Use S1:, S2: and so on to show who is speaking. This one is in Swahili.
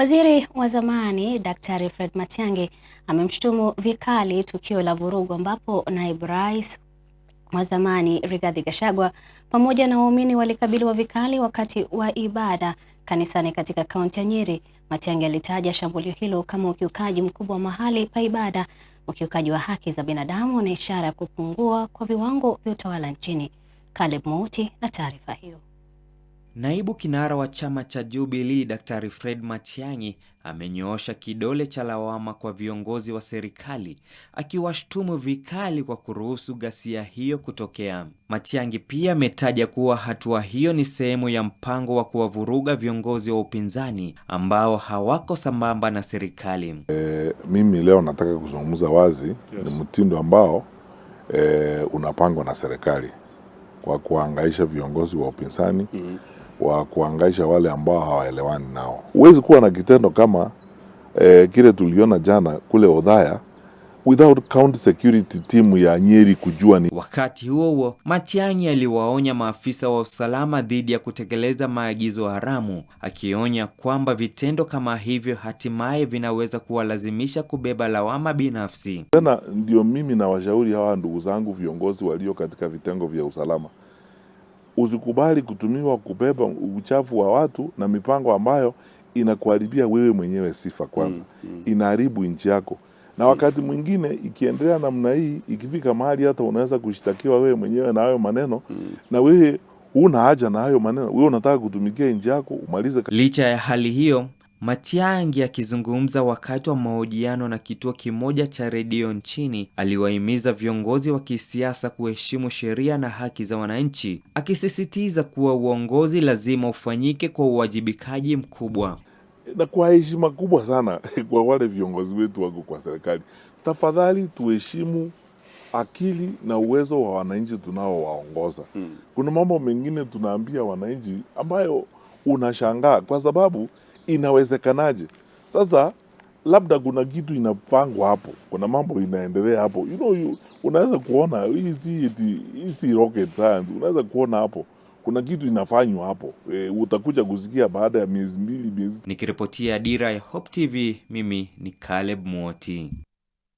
S1: Waziri wa zamani Daktari Fred Matiang'i amemshutumu vikali tukio la vurugu ambapo naibu rais wa zamani Rigathi Gachagua pamoja na waumini walikabiliwa vikali wakati wa ibada kanisani katika kaunti ya Nyeri. Matiang'i alitaja shambulio hilo kama ukiukaji mkubwa wa mahali pa ibada, ukiukaji wa haki za binadamu na ishara ya kupungua kwa viwango vya utawala nchini. Caleb Mouti na taarifa hiyo.
S2: Naibu kinara wa chama cha Jubilee Daktari Fred Matiang'i amenyoosha kidole cha lawama kwa viongozi wa serikali, akiwashtumu vikali kwa kuruhusu ghasia hiyo kutokea. Matiang'i pia ametaja kuwa hatua hiyo ni sehemu ya mpango wa kuwavuruga viongozi wa upinzani ambao hawako sambamba na serikali.
S3: Mimi leo nataka kuzungumza wazi. Ni mtindo ambao unapangwa na serikali kwa kuhangaisha viongozi wa upinzani, wa kuhangaisha wale ambao hawaelewani nao. Huwezi kuwa na kitendo kama kile tuliona jana kule Othaya without county security team ya Nyeri kujua ni.
S2: Wakati huo huo, Matiang'i aliwaonya maafisa wa usalama dhidi ya kutekeleza maagizo haramu, akionya kwamba vitendo kama hivyo hatimaye vinaweza kuwalazimisha kubeba lawama binafsi.
S3: Tena ndio mimi na washauri hawa ndugu zangu viongozi walio katika vitengo vya usalama, usikubali kutumiwa kubeba uchafu wa watu na mipango ambayo inakuharibia wewe mwenyewe sifa kwanza. Inaharibu nchi yako. Na wakati mwingine ikiendelea namna hii, ikifika mahali hata unaweza kushtakiwa wewe mwenyewe na hayo maneno, na wewe huna haja na hayo maneno. Wewe unataka kutumikia nchi yako umalize.
S2: Licha ya hali hiyo, Matiang'i akizungumza wakati wa mahojiano na kituo kimoja cha redio nchini, aliwahimiza viongozi wa kisiasa kuheshimu sheria na haki za wananchi, akisisitiza kuwa uongozi lazima ufanyike kwa uwajibikaji mkubwa.
S3: Na kwa heshima kubwa sana kwa wale viongozi wetu wako kwa serikali, tafadhali tuheshimu akili na uwezo wa wananchi tunaowaongoza. Kuna mambo mengine tunaambia wananchi ambayo unashangaa kwa sababu inawezekanaje? Sasa labda kuna kitu inapangwa hapo, kuna mambo inaendelea hapo. Unaweza kuona hizi rocket science, unaweza kuona hapo kuna kitu inafanywa hapo. Utakuja kusikia baada ya miezi mbili.
S2: Nikiripotia Dira ya Hope TV, mimi ni Caleb Mouti.